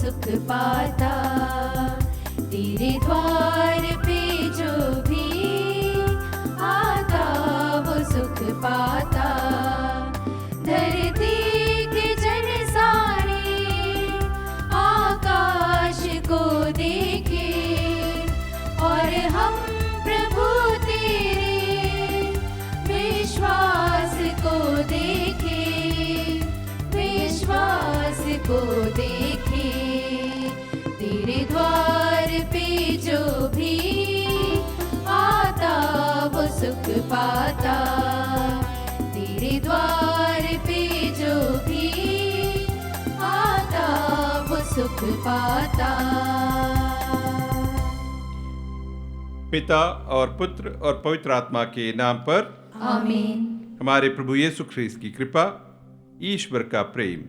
सुख पाता। तेरे द्वार पे जो भी आता वो सुख पाता। धरती के जन सारे आकाश को देखे और हम प्रभु तेरे विश्वास को देखे, विश्वास को देखे। तेरे द्वार पे जो भी आता वो सुख पाता। तेरे द्वार पे जो भी आता वो सुख पाता। पिता और पुत्र और पवित्र आत्मा के नाम पर आमीन। हमारे प्रभु यीशु ख्रीस्त की कृपा, ईश्वर का प्रेम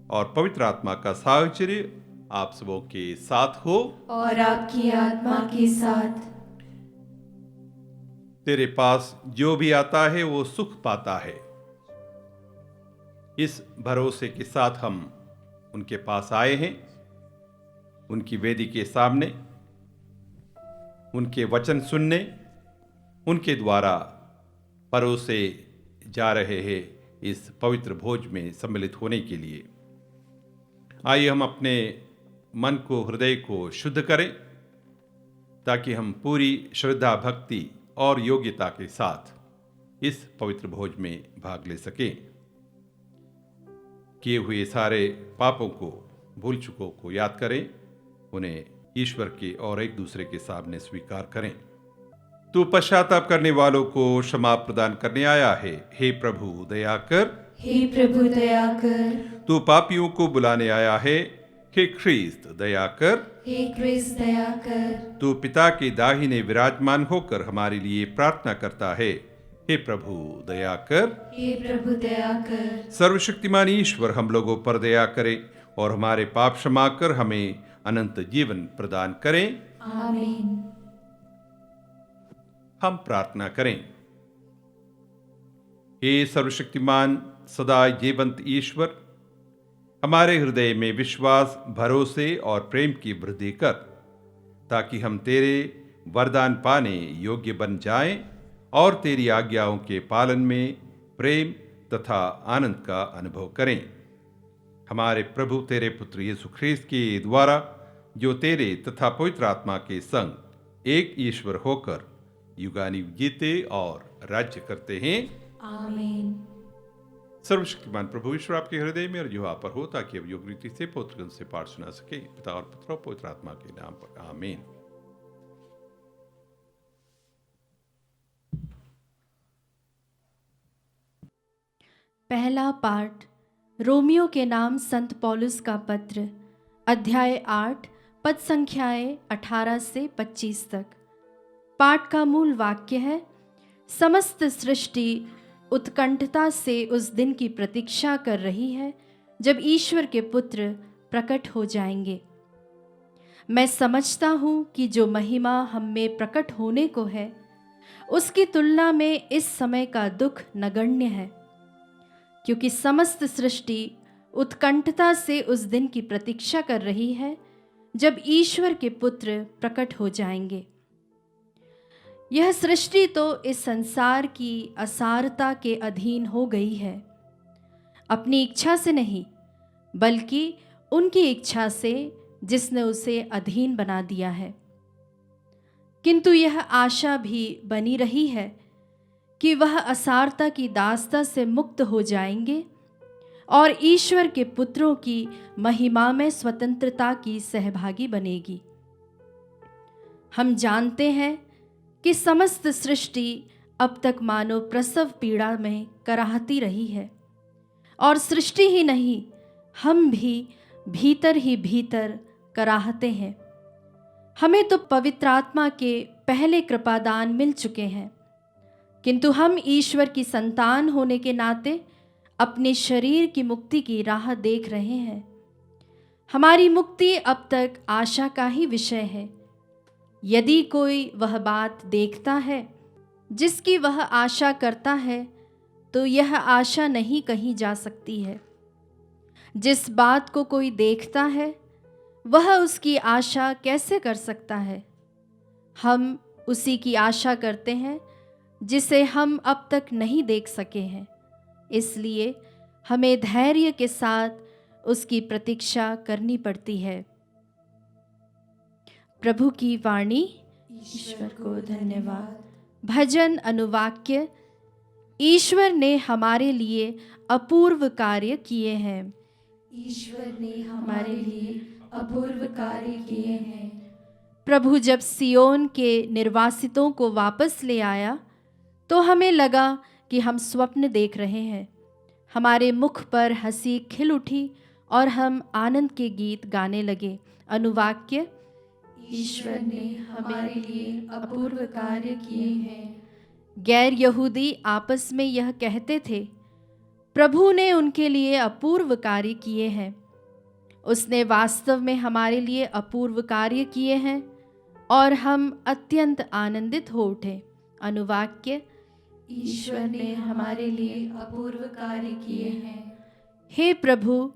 और पवित्र आत्मा का साहचर्य आप सबों के साथ हो और आपकी आत्मा के साथ। तेरे पास जो भी आता है वो सुख पाता है। इस भरोसे के साथ हम उनके पास आए हैं, उनकी वेदी के सामने उनके वचन सुनने, उनके द्वारा परोसे जा रहे हैं इस पवित्र भोज में सम्मिलित होने के लिए। आइए हम अपने मन को, हृदय को शुद्ध करें ताकि हम पूरी श्रद्धा, भक्ति और योग्यता के साथ इस पवित्र भोज में भाग ले सकें। किए हुए सारे पापों को, भूल चूकों को याद करें, उन्हें ईश्वर के और एक दूसरे के सामने स्वीकार करें। तू पश्चाताप करने वालों को क्षमा प्रदान करने आया है। हे प्रभु दया कर, हे प्रभु दया कर। तू पापियों को बुलाने आया है। हे ख्रीस्त दया कर, हे ख्रीस्त दया कर। तू पिता के दाहिने विराजमान होकर हमारे लिए प्रार्थना करता है। हे प्रभु दया कर, हे प्रभु दया कर। सर्वशक्तिमान ईश्वर हम लोगों पर दया करे और हमारे पाप क्षमा कर हमें अनंत जीवन प्रदान करें। आमीन। हम प्रार्थना करें। हे सर्वशक्तिमान सदा जीवंत ईश्वर, हमारे हृदय में विश्वास, भरोसे और प्रेम की वृद्धि कर ताकि हम तेरे वरदान पाने योग्य बन जाएं और तेरी आज्ञाओं के पालन में प्रेम तथा आनंद का अनुभव करें। हमारे प्रभु तेरे पुत्र यीशु ख्रीस्त के द्वारा, जो तेरे तथा पवित्र आत्मा के संग एक ईश्वर होकर युगानुयुग जीते और राज्य करते हैं। आमीन। सर्वशक्तिमान प्रभु ईश्वर आपके हृदय में और जुहा पर हो ताकि अब योग रीति से पवित्र ग्रंथ से पाठ सुना सके। पिता और पुत्र और पवित्र आत्मा के नाम पर आमीन। पहला पाठ रोमियो के नाम संत पौलुस का पत्र, अध्याय 8, पद संख्याएं 18 से 25 तक। पाठ का मूल वाक्य है, समस्त सृष्टि उत्कंठता से उस दिन की प्रतीक्षा कर रही है जब ईश्वर के पुत्र प्रकट हो जाएंगे। मैं समझता हूँ कि जो महिमा हम में प्रकट होने को है, उसकी तुलना में इस समय का दुख नगण्य है, क्योंकि समस्त सृष्टि उत्कंठता से उस दिन की प्रतीक्षा कर रही है जब ईश्वर के पुत्र प्रकट हो जाएंगे। यह सृष्टि तो इस संसार की असारता के अधीन हो गई है, अपनी इच्छा से नहीं बल्कि उनकी इच्छा से जिसने उसे अधीन बना दिया है। किंतु यह आशा भी बनी रही है कि वह असारता की दास्ता से मुक्त हो जाएंगे और ईश्वर के पुत्रों की महिमा में स्वतंत्रता की सहभागी बनेगी। हम जानते हैं कि समस्त सृष्टि अब तक मानो प्रसव पीड़ा में कराहती रही है, और सृष्टि ही नहीं, हम भी भीतर ही भीतर कराहते हैं। हमें तो पवित्र आत्मा के पहले कृपादान मिल चुके हैं, किंतु हम ईश्वर की संतान होने के नाते अपने शरीर की मुक्ति की राह देख रहे हैं। हमारी मुक्ति अब तक आशा का ही विषय है। यदि कोई वह बात देखता है जिसकी वह आशा करता है, तो यह आशा नहीं कही जा सकती है। जिस बात को कोई देखता है वह उसकी आशा कैसे कर सकता है? हम उसी की आशा करते हैं जिसे हम अब तक नहीं देख सके हैं। इसलिए हमें धैर्य के साथ उसकी प्रतीक्षा करनी पड़ती है। प्रभु की वाणी। ईश्वर को धन्यवाद। भजन अनुवाक्य। ईश्वर ने हमारे लिए अपूर्व कार्य किए हैं। ईश्वर ने हमारे लिए अपूर्व कार्य किए हैं। प्रभु जब सियोन के निर्वासितों को वापस ले आया तो हमें लगा कि हम स्वप्न देख रहे हैं। हमारे मुख पर हंसी खिल उठी और हम आनंद के गीत गाने लगे। अनुवाक्य। ईश्वर ने हमारे लिए अपूर्व कार्य किए हैं। गैर यहूदी आपस में यह कहते थे, प्रभु ने उनके लिए अपूर्व कार्य किए हैं। उसने वास्तव में हमारे लिए अपूर्व कार्य किए हैं और हम अत्यंत आनंदित हो उठे। अनुवाक्य। ईश्वर ने हमारे लिए अपूर्व कार्य किए हैं। हे प्रभु,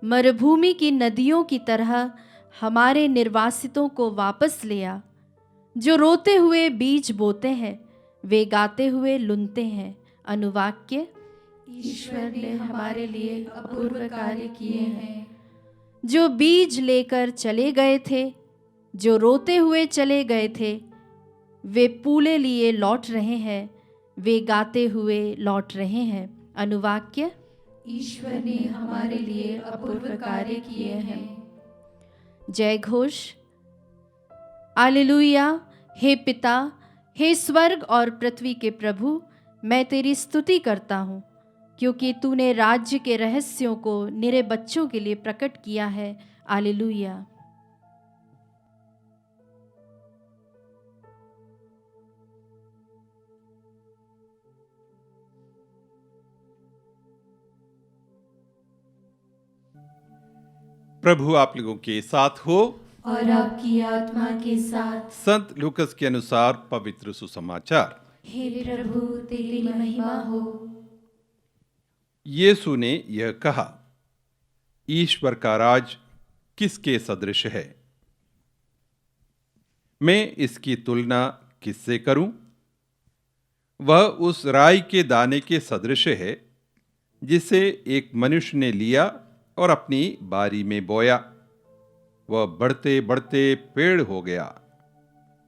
मरुभूमि की नदियों की तरह हमारे निर्वासितों को वापस ले आ। जो रोते हुए बीज बोते हैं वे गाते हुए लुनते हैं। अनुवाक्य। ईश्वर ने हमारे लिए अपूर्व कार्य किए हैं। जो बीज लेकर चले गए थे, जो रोते हुए चले गए थे, वे पूले लिए लौट रहे हैं, वे गाते हुए लौट रहे हैं। अनुवाक्य। ईश्वर ने हमारे लिए अपूर्व कार्य किए हैं। जय घोष। हालेलुया। हे पिता, हे स्वर्ग और पृथ्वी के प्रभु, मैं तेरी स्तुति करता हूँ क्योंकि तूने राज्य के रहस्यों को निरे बच्चों के लिए प्रकट किया है। हालेलुया। प्रभु आप लोगों के साथ हो और आपकी आत्मा के साथ। संत लूकस के अनुसार पवित्र सुसमाचार। हे प्रभु, तेरी महिमा हो। यीशु ने यह कहा, ईश्वर का राज किसके सदृश है? मैं इसकी तुलना किससे करूं? वह उस राई के दाने के सदृश है जिसे एक मनुष्य ने लिया और अपनी बारी में बोया। वह बढ़ते बढ़ते पेड़ हो गया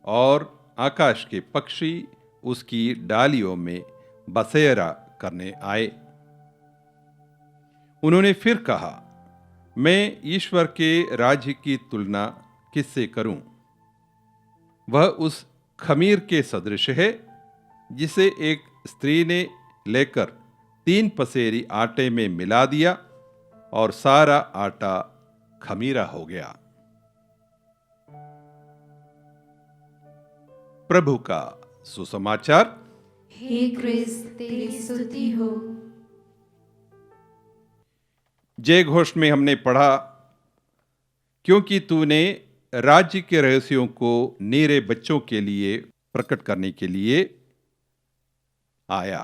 और आकाश के पक्षी उसकी डालियों में बसेरा करने आए। उन्होंने फिर कहा, मैं ईश्वर के राज्य की तुलना किससे करूं? वह उस खमीर के सदृश है जिसे एक स्त्री ने लेकर 3 पसेरी आटे में मिला दिया और सारा आटा खमीरा हो गया। प्रभु का सुसमाचार। हे क्रिस्त, तेरी स्तुति हो। जय घोष में हमने पढ़ा, क्योंकि तूने राज्य के रहस्यों को नीरे बच्चों के लिए प्रकट करने के लिए आया।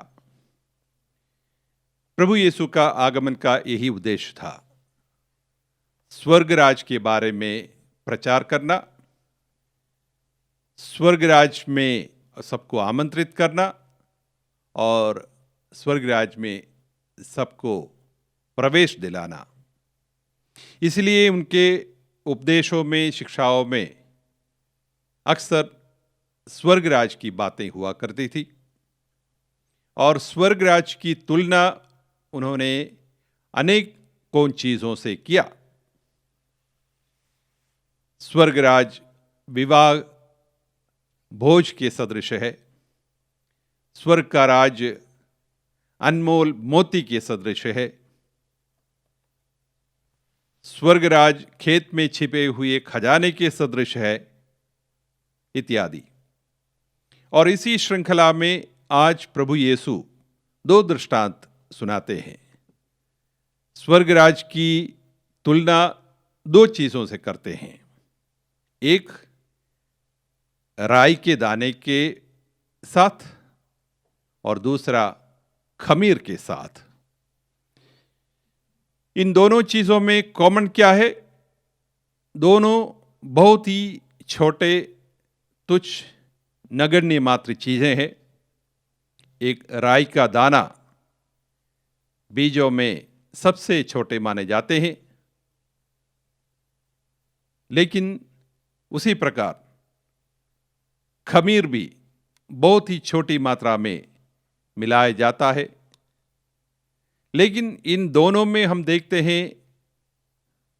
प्रभु यीशु का आगमन का यही उद्देश्य था, स्वर्ग राज के बारे में प्रचार करना, स्वर्ग राज में सबको आमंत्रित करना और स्वर्ग राज में सबको प्रवेश दिलाना। इसलिए उनके उपदेशों में, शिक्षाओं में अक्सर स्वर्ग राज की बातें हुआ करती थी और स्वर्ग राज की तुलना उन्होंने अनेक कौन चीजों से किया। स्वर्ग राज विवाह भोज के सदृश है। स्वर्ग का राज अनमोल मोती के सदृश है। स्वर्ग राज खेत में छिपे हुए खजाने के सदृश है, इत्यादि। और इसी श्रृंखला में आज प्रभु यीशु 2 दृष्टांत सुनाते हैं। स्वर्ग राज की तुलना 2 चीजों से करते हैं, एक राई के दाने के साथ और दूसरा खमीर के साथ। इन दोनों चीजों में कॉमन क्या है? दोनों बहुत ही छोटे, तुच्छ, नगण्य मात्र चीज़ें हैं। एक राई का दाना बीजों में सबसे छोटे माने जाते हैं, लेकिन उसी प्रकार खमीर भी बहुत ही छोटी मात्रा में मिलाया जाता है। लेकिन इन दोनों में हम देखते हैं,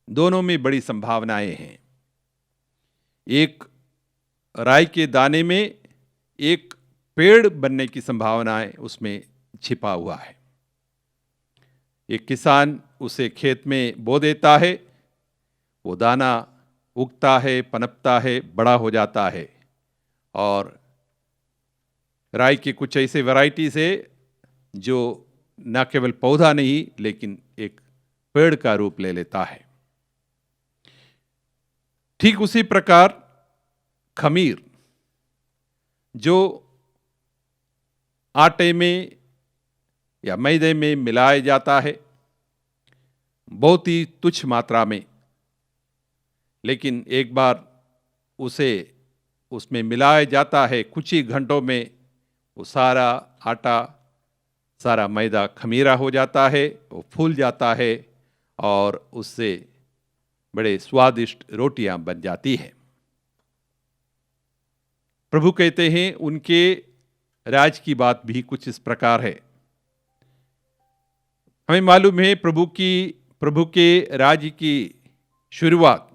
दोनों में बड़ी संभावनाएं हैं। एक राई के दाने में एक पेड़ बनने की संभावनाएं उसमें छिपा हुआ है। एक किसान उसे खेत में बो देता है, वो दाना उगता है, पनपता है, बड़ा हो जाता है और राई की कुछ ऐसे वैरायटीज है जो न केवल पौधा नहीं लेकिन एक पेड़ का रूप ले लेता है। ठीक उसी प्रकार खमीर जो आटे में या मैदे में मिलाया जाता है बहुत ही तुच्छ मात्रा में, लेकिन एक बार उसे उसमें मिलाया जाता है, कुछ ही घंटों में वो सारा आटा, सारा मैदा खमीरा हो जाता है, वो फूल जाता है और उससे बड़े स्वादिष्ट रोटियां बन जाती हैं। प्रभु कहते हैं उनके राज की बात भी कुछ इस प्रकार है। हमें मालूम है प्रभु के राज्य की शुरुआत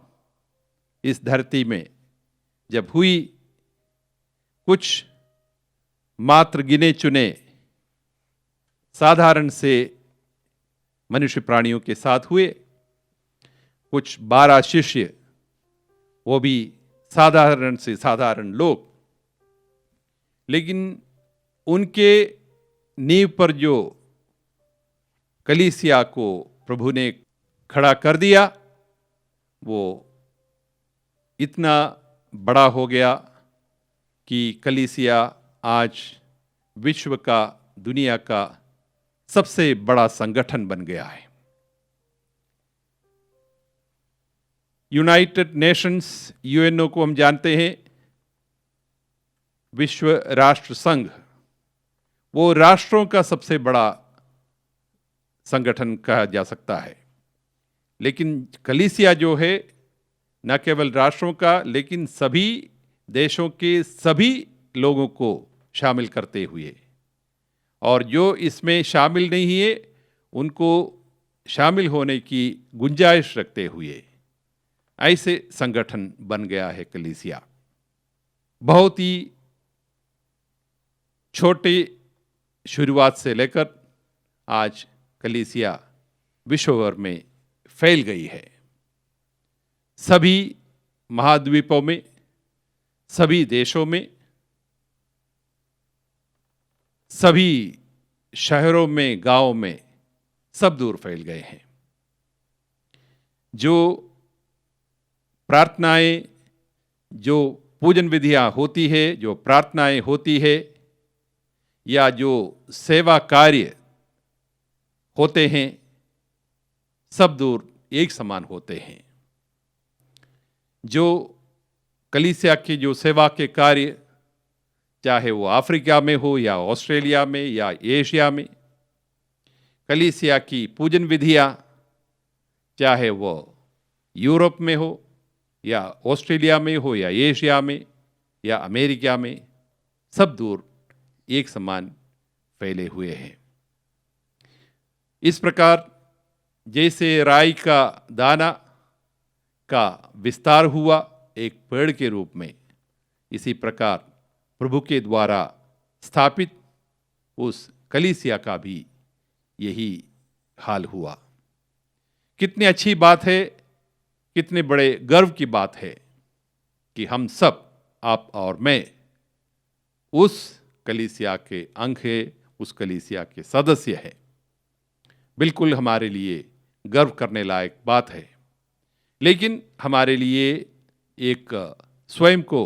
इस धरती में जब हुई, कुछ मात्र गिने चुने साधारण से मनुष्य प्राणियों के साथ हुए। कुछ 12 शिष्य, वो भी साधारण से साधारण लोग, लेकिन उनके नींव पर जो कलीसिया को प्रभु ने खड़ा कर दिया वो इतना बड़ा हो गया कि कलीसिया आज विश्व का, दुनिया का सबसे बड़ा संगठन बन गया है। यूनाइटेड नेशंस, यूएनओ को हम जानते हैं, विश्व राष्ट्र संघ, वो राष्ट्रों का सबसे बड़ा संगठन कहा जा सकता है। लेकिन कलीसिया जो है न केवल राष्ट्रों का लेकिन सभी देशों के सभी लोगों को शामिल करते हुए, और जो इसमें शामिल नहीं है उनको शामिल होने की गुंजाइश रखते हुए ऐसे संगठन बन गया है कलीसिया। बहुत ही छोटी शुरुआत से लेकर आज कलीसिया विश्व भर में फैल गई है। सभी महाद्वीपों में, सभी देशों में, सभी शहरों में, गांवों में, सब दूर फैल गए हैं। जो प्रार्थनाएं, जो पूजन विधियां होती है, जो प्रार्थनाएं होती है या जो सेवा कार्य होते हैं, सब दूर एक समान होते हैं। जो कलीसिया के जो सेवा के कार्य, चाहे वो अफ्रीका में हो या ऑस्ट्रेलिया में या एशिया में, कलीसिया की पूजन विधियां चाहे वो यूरोप में हो या ऑस्ट्रेलिया में हो या एशिया में या अमेरिका में, सब दूर एक समान फैले हुए हैं। इस प्रकार जैसे राई का दाना का विस्तार हुआ एक पेड़ के रूप में, इसी प्रकार प्रभु के द्वारा स्थापित उस कलीसिया का भी यही हाल हुआ। कितनी अच्छी बात है, कितने बड़े गर्व की बात है कि हम सब, आप और मैं, उस कलीसिया के अंग हैं, उस कलीसिया के सदस्य हैं। बिल्कुल हमारे लिए गर्व करने लायक बात है। लेकिन हमारे लिए एक स्वयं को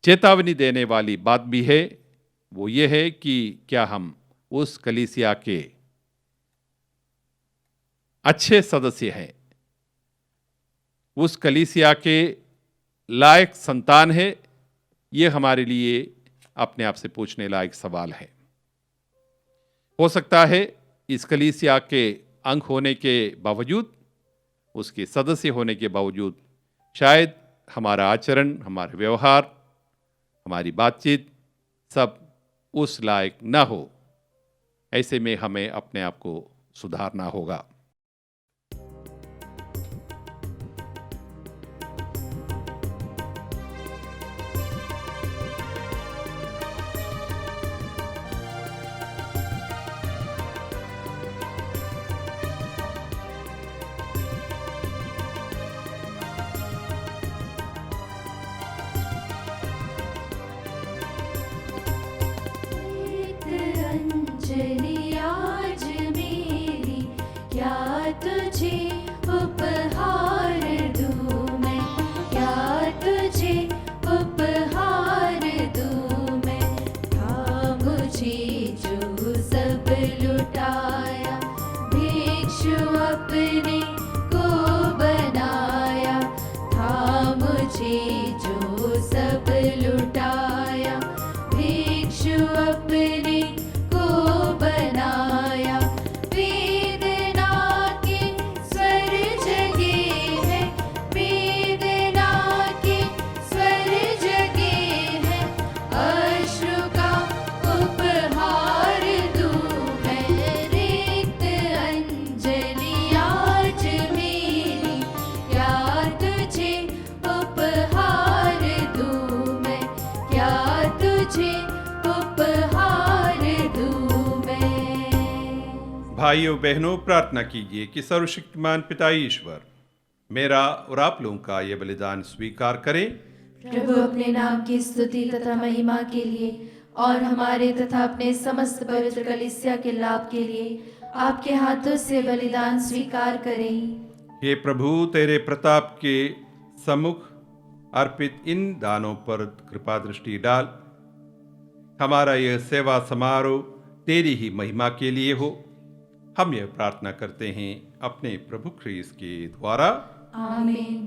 चेतावनी देने वाली बात भी है। वो ये है कि क्या हम उस कलीसिया के अच्छे सदस्य हैं, उस कलीसिया के लायक संतान है, ये हमारे लिए अपने आप से पूछने लायक सवाल है। हो सकता है इस कलीसिया के अंग होने के बावजूद, उसके सदस्य होने के बावजूद शायद हमारा आचरण, हमारा व्यवहार, हमारी बातचीत सब उस लायक ना हो। ऐसे में हमें अपने आप को सुधारना होगा। अंजलि आज मेरी, क्या तुझे उपहार दूं मैं, क्या तुझे उपहार दूं मैं। था मुझे जो सब लुटाया, भिक्षु अपने को बनाया। था मुझे जो सब लुटाया, भिक्षु अपने को बनाया। वेदना के स्वर जगे हैं, वेदना के स्वर जगे हैं। अश्रु का उपहार दूं मैं, रिक्त अंजलि आज मेरी, क्या तुझे उपहार दूं मैं, क्या तुझे उपहार दूं मैं। भाइयों बहनों, प्रार्थना कीजिए कि सर्वशक्तिमान पिता ईश्वर मेरा और आप लोगों का यह बलिदान स्वीकार करें। प्रभु अपने नाम की स्तुति तथा महिमा के लिए और हमारे तथा अपने समस्त पवित्र कलीसिया के लाभ के लिए आपके हाथों से बलिदान स्वीकार करें। हे प्रभु, तेरे प्रताप के सम्मुख अर्पित इन दानों पर कृपा दृष्टि डाल। हमारा यह सेवा समारोह तेरी ही महिमा के लिए हो। हम यह प्रार्थना करते हैं अपने प्रभु ख्रीस्त के द्वारा। आमीन।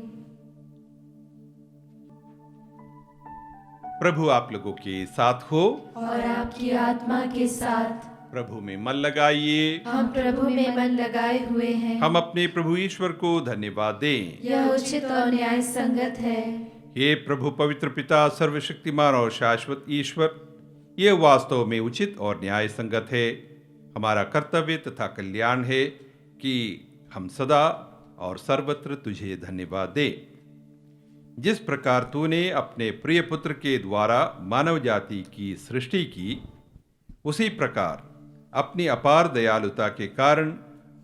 प्रभु आप लोगों के साथ हो और आपकी आत्मा के साथ। प्रभु में मन लगाइए। हम प्रभु में मन लगाए हुए हैं। हम अपने प्रभु ईश्वर को धन्यवाद दें। यह उचित और न्याय संगत है। हे प्रभु पवित्र पिता, सर्वशक्तिमान और शाश्वत ईश्वर, यह वास्तव में उचित और न्याय संगत है। हमारा कर्तव्य तथा कल्याण है कि हम सदा और सर्वत्र तुझे धन्यवाद दें। जिस प्रकार तूने अपने प्रिय पुत्र के द्वारा मानव जाति की सृष्टि की, उसी प्रकार अपनी अपार दयालुता के कारण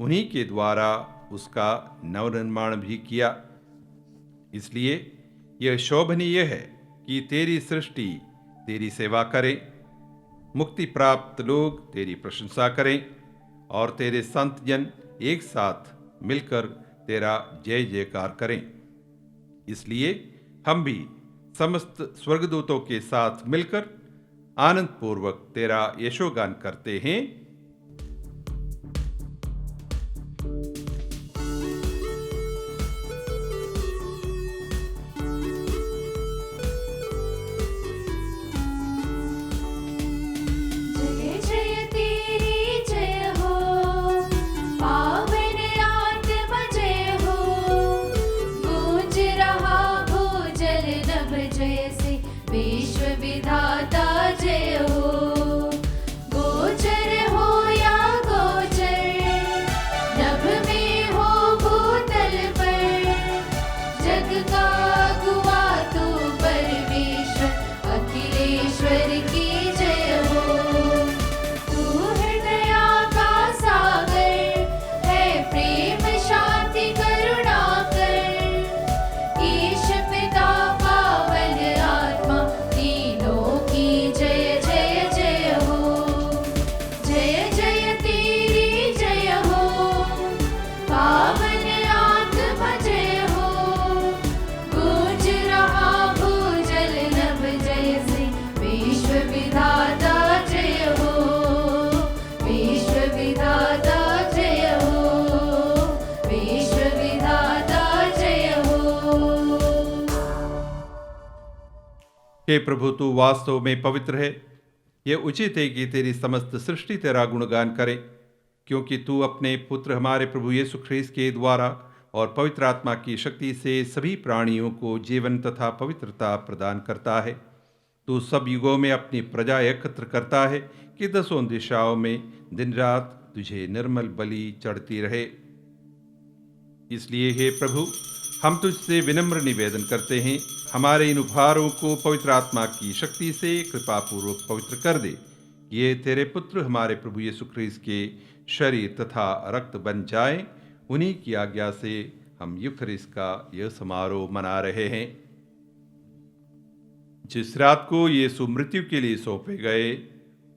उन्हीं के द्वारा उसका नवनिर्माण भी किया। इसलिए यह शोभनीय है कि तेरी सृष्टि तेरी सेवा करे, मुक्ति प्राप्त लोग तेरी प्रशंसा करें और तेरे संत जन एक साथ मिलकर तेरा जय जयकार करें। इसलिए हम भी समस्त स्वर्गदूतों के साथ मिलकर आनंद पूर्वक तेरा यशोगान करते हैं। जय जय तेरी जय हो, पावन आत्मा जय हो। गूंज रहा भूजल नभ जय से, विश्व विधाता जय हो। गोचर हो या गोचर, नभ में हो भूतल पर। जग का गुआ तू परमेश्वर, अखिलेश्वर की जय हो। तू है दया का सागर, है प्रेम शांति करुणा कर। ईश पिता पावन आत्मा, तीनों हे प्रभु, तू वास्तव में पवित्र है। यह उचित है कि तेरी समस्त सृष्टि तेरा गुणगान करे, क्योंकि तू अपने पुत्र हमारे प्रभु यीशु ख्रीस्त के द्वारा और पवित्र आत्मा की शक्ति से सभी प्राणियों को जीवन तथा पवित्रता प्रदान करता है। तू सब युगों में अपनी प्रजा एकत्र करता है कि दसों दिशाओं में दिन रात तुझे निर्मल बलि चढ़ती रहे। इसलिए हे प्रभु, हम तुझसे विनम्र निवेदन करते हैं, हमारे इन उपहारों को पवित्र आत्मा की शक्ति से कृपापूर्वक पवित्र कर दे। ये तेरे पुत्र हमारे प्रभु यीशु ख्रीस्त के शरीर तथा रक्त बन जाएं। उन्हीं की आज्ञा से हम यूखरिस्त का यह समारोह मना रहे हैं। जिस रात को यीशु मृत्यु के लिए सौंपे गए,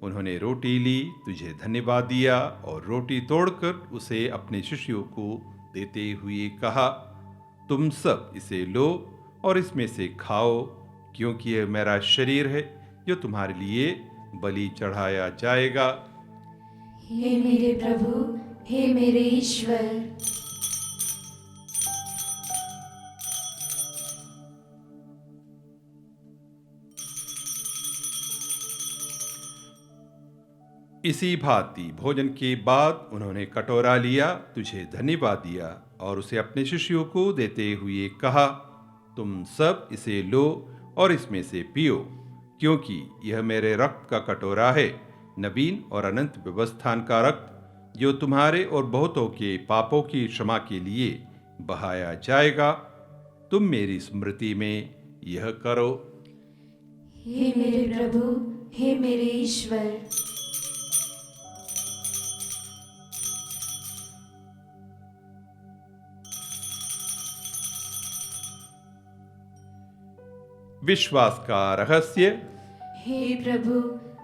उन्होंने रोटी ली, तुझे धन्यवाद दिया और रोटी तोड़कर उसे अपने शिष्यों को देते हुए कहा, तुम सब इसे लो और इसमें से खाओ, क्योंकि यह मेरा शरीर है जो तुम्हारे लिए बलि चढ़ाया जाएगा। हे मेरे प्रभु, हे मेरे ईश्वर। इसी भांति भोजन के बाद उन्होंने कटोरा लिया, तुझे धन्यवाद दिया और उसे अपने शिष्यों को देते हुए कहा, तुम सब इसे लो और इसमें से पियो, क्योंकि यह मेरे रक्त का कटोरा है, नवीन और अनंत व्यवस्थान का रक्त, जो तुम्हारे और बहुतों के पापों की क्षमा के लिए बहाया जाएगा। तुम मेरी स्मृति में यह करो। हे मेरे प्रभु, हे मेरे ईश्वर। विश्वास का रहस्य। हे प्रभु,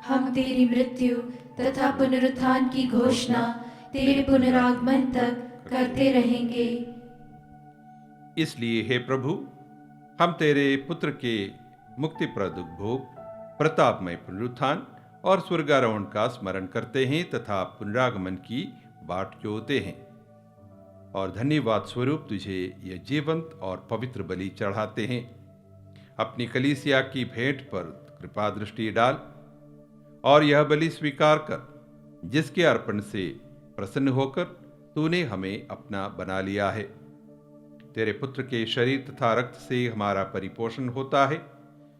हम तेरी मृत्यु तथा पुनरुत्थान की घोषणा तेरे पुनरागमन तक करते रहेंगे। इसलिए हे प्रभु, हम तेरे पुत्र के मुक्तिप्रद उपभोग, प्रतापमय पुनरुत्थान और स्वर्गारोहण का स्मरण करते हैं तथा पुनरागमन की बाट जोहते हैं और धन्यवाद स्वरूप तुझे यह जीवंत और पवित्र बलि चढ़ाते हैं। अपनी कलीसिया की भेंट पर कृपा दृष्टि डाल और यह बलि स्वीकार कर, जिसके अर्पण से प्रसन्न होकर तूने हमें अपना बना लिया है। तेरे पुत्र के शरीर तथा रक्त से हमारा परिपोषण होता है।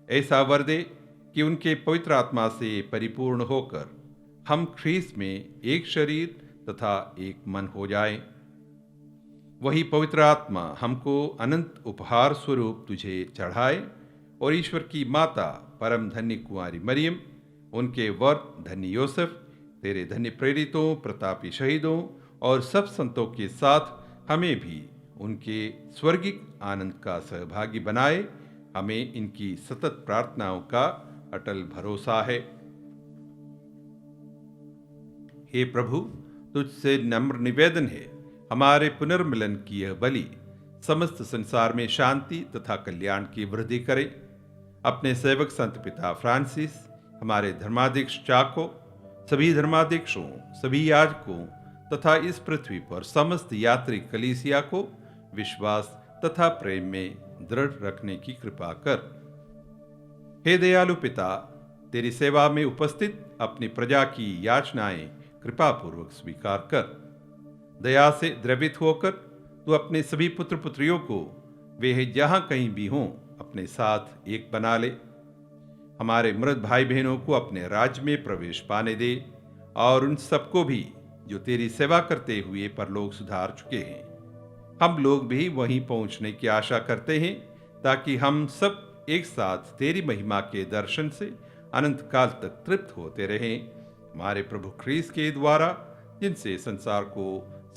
ऐसा वर दे कि उनके पवित्र आत्मा से परिपूर्ण होकर हम ख्रीस्त में एक शरीर तथा एक मन हो जाएं। वही पवित्र आत्मा हमको अनंत उपहार स्वरूप तुझे चढ़ाए और ईश्वर की माता परम धन्य कुंवारी मरियम, उनके वर धन्य योसेफ, तेरे धन्य प्रेरितों, प्रतापी शहीदों और सब संतों के साथ हमें भी उनके स्वर्गिक आनंद का सहभागी बनाए। हमें इनकी सतत प्रार्थनाओं का अटल भरोसा है। हे प्रभु, तुझसे नम्र निवेदन है, हमारे पुनर्मिलन की यह बलि समस्त संसार में शांति तथा कल्याण की वृद्धि करे। अपने सेवक संत पिता फ्रांसिस, हमारे धर्माध्यक्ष चाको, सभी धर्माध्यक्षों, सभी याजकों तथा इस पृथ्वी पर समस्त यात्री कलीसिया को विश्वास तथा प्रेम में दृढ़ रखने की कृपा कर। हे दयालु पिता, तेरी सेवा में उपस्थित अपनी प्रजा की याचनाएं कृपापूर्वक स्वीकार कर। दया से द्रवित होकर तू अपने सभी पुत्र पुत्रियों को वे जहां कहीं भी हों अपने साथ एक बना ले। हमारे मृत भाई बहनों को अपने राज्य में प्रवेश पाने दे और उन सबको भी जो तेरी सेवा करते हुए परलोक सुधार चुके हैं। हम लोग भी वहीं पहुंचने की आशा करते हैं, ताकि हम सब एक साथ तेरी महिमा के दर्शन से अनंत काल तक तृप्त होते रहें। हमारे प्रभु ख्रीस्त के द्वारा, जिनसे संसार को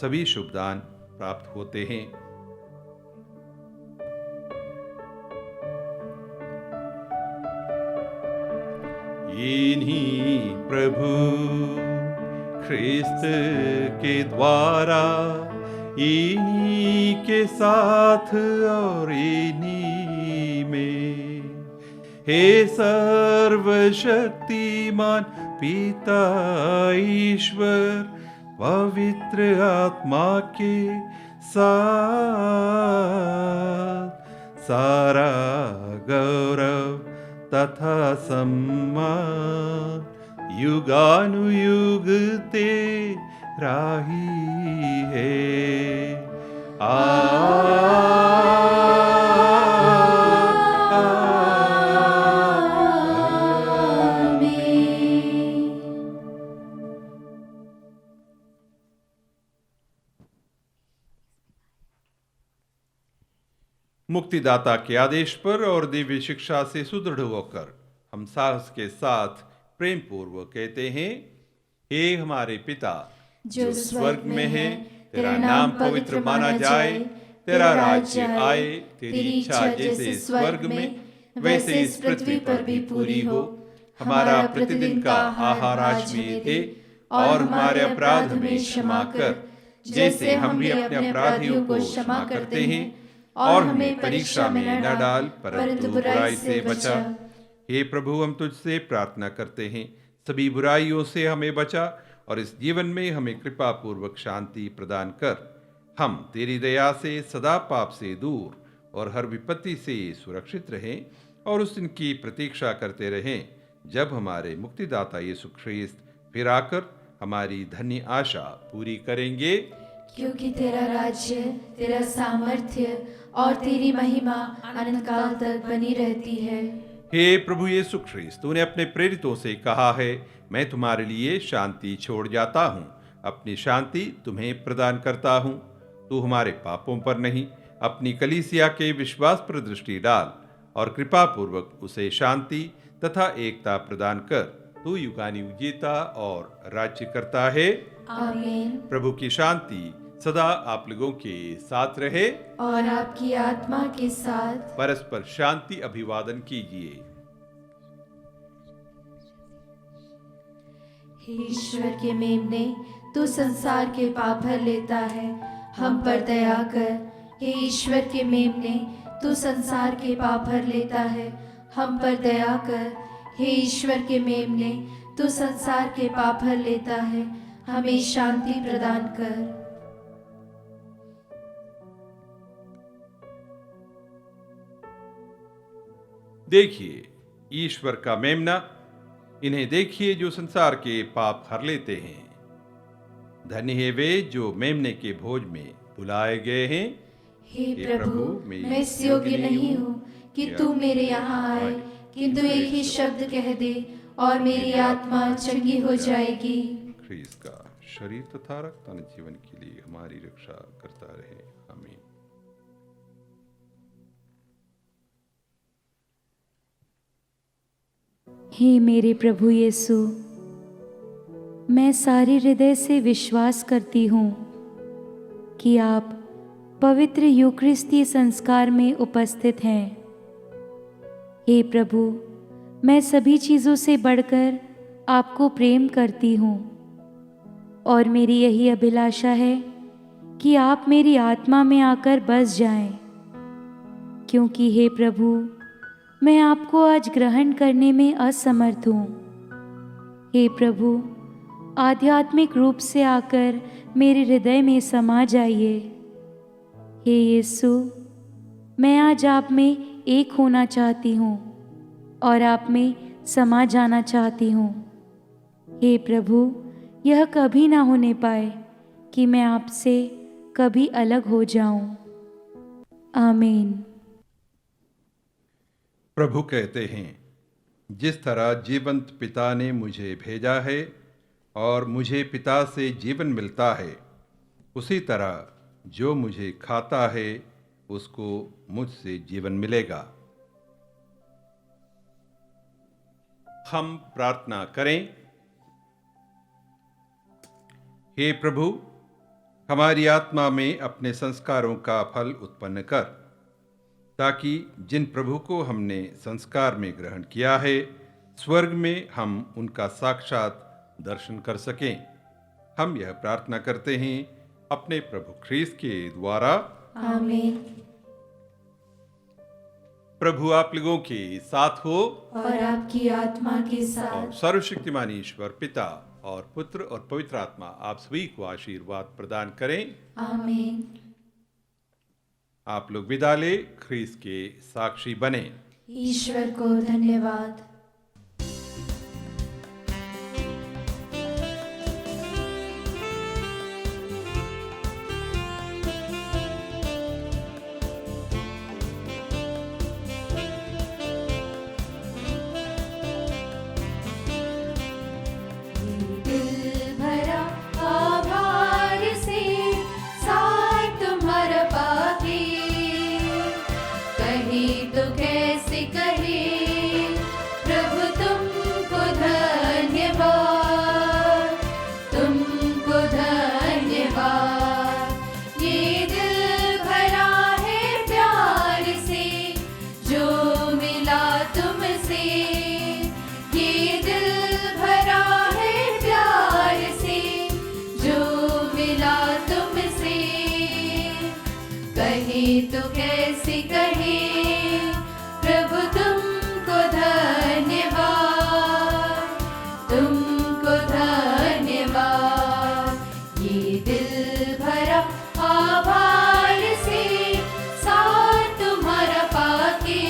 सभी शुभ दान प्राप्त होते हैं। इन्हीं प्रभु ख्रीस्त के द्वारा, इन्हीं के साथ और इन्हीं में, हे सर्वशक्तिमान पिता ईश्वर, पवित्र आत्मा के साथ सारा गौरव तथा सम्मान युगानुयुग तेरा ही है। मुक्तिदाता के आदेश पर और दिव्य शिक्षा से सुदृढ़ होकर हम साहस के साथ प्रेम पूर्वक कहते हैं, हे हमारे पिता जो स्वर्ग में है, तेरा नाम पवित्र माना जाए, तेरा राज्य आए, तेरी इच्छा जैसे स्वर्ग में वैसे इस पृथ्वी पर भी पूरी हो। हमारा प्रतिदिन का आहार आज हमें दे और हमारे अपराध हमें क्षमा कर, जैसे हम भी अपने अपराधियों को क्षमा करते हैं, और हमें परीक्षा में न डाल परंतु बुराई से बचा। हे प्रभु, हम तुझसे प्रार्थना करते हैं, सभी बुराइयों से हमें बचा और इस जीवन में हमें कृपा पूर्वक शांति प्रदान कर। हम तेरी दया से सदा पाप से दूर और हर विपत्ति से सुरक्षित रहें और उस दिन की प्रतीक्षा करते रहें जब हमारे मुक्तिदाता यीशु ख्रीस्त फिर आकर हमारी धन्य आशा पूरी करेंगे। क्योंकि तेरा राज्य, तेरा सामर्थ्य और तेरी महिमा अनंत काल तक बनी रहती है। हे प्रभु यीशु ख्रीस्त, तूने अपने प्रेरितों से कहा है, मैं तुम्हारे लिए शांति छोड़ जाता हूँ, अपनी शांति तुम्हें प्रदान करता हूँ। तू हमारे पापों पर नहीं, अपनी कलीसिया के विश्वास पर दृष्टि डाल और कृपा पूर्वक उसे शांति तथा एकता प्रदान कर। तू युगानुयुग जीता और राज्य करता है। आमीन। प्रभु की शांति सदा आप लोगों के साथ रहे और आपकी आत्मा के साथ। परस्पर शांति अभिवादन कीजिए। हे ईश्वर के मेमने, तू संसार के पाप भर लेता है, हम पर दया कर। हे ईश्वर के मेमने, तू संसार के पाप भर लेता है, हम पर दया कर। हे ईश्वर के मेमने, तू संसार के पाप भर लेता है, हमें शांति प्रदान कर। देखिए ईश्वर का मेमना, इन्हें देखिए जो संसार के पाप हर लेते हैं। धन्य है वे जो मेमने के भोज में बुलाए गए हैं। हे प्रभु, मैं इस योग्य नहीं हूँ कि तू मेरे यहाँ आए, किंतु एक ही शब्द कह दे और मेरी आत्मा चंगी हो जाएगी। ख्रीस्त का शरीर तथा रक्त जीवन के लिए हमारी रक्षा करता रहे। आमीन। हे मेरे प्रभु यीशु, मैं सारे हृदय से विश्वास करती हूँ कि आप पवित्र यूकरिस्ती संस्कार में उपस्थित हैं। हे प्रभु, मैं सभी चीज़ों से बढ़कर आपको प्रेम करती हूँ और मेरी यही अभिलाषा है कि आप मेरी आत्मा में आकर बस जाएं, क्योंकि हे प्रभु, मैं आपको आज ग्रहण करने में असमर्थ हूँ। हे प्रभु, आध्यात्मिक रूप से आकर मेरे हृदय में समा जाइए। हे यीशु, मैं आज आप में एक होना चाहती हूँ और आप में समा जाना चाहती हूँ। हे प्रभु, यह कभी ना होने पाए कि मैं आपसे कभी अलग हो जाऊं। आमीन। प्रभु कहते हैं, जिस तरह जीवंत पिता ने मुझे भेजा है और मुझे पिता से जीवन मिलता है, उसी तरह जो मुझे खाता है उसको मुझसे जीवन मिलेगा। हम प्रार्थना करें। हे प्रभु, हमारी आत्मा में अपने संस्कारों का फल उत्पन्न कर, ताकि जिन प्रभु को हमने संस्कार में ग्रहण किया है, स्वर्ग में हम उनका साक्षात दर्शन कर सकें। हम यह प्रार्थना करते हैं अपने प्रभु ख्रीस्त के द्वारा। आमीन। प्रभु आप लोगों के साथ हो और आपकी आत्मा के और साथ। सर्वशक्तिमान ईश्वर पिता और पुत्र और पवित्र आत्मा आप सभी को आशीर्वाद प्रदान करें। आमीन। आप लोग विदा ले ख्रीस्त के साक्षी बने। ईश्वर को धन्यवाद। दिल भरा आभार से साथ तुम्हारा पाके, कहे तो कैसे कहे प्रभु तुमको धन्यवाद, तुमको धन्यवाद। ये दिल भरा है प्यार से जो मिला तुमसे, ये दिल भरा है प्यार से जो मिला तुमसे। कहे तो कैसे कहे प्रभु तुमको धन्यवाद, तुमको धन्यवाद। ये दिल भरा आभार से साथ तुम्हारा पाके,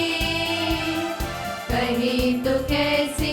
कहे तो कैसे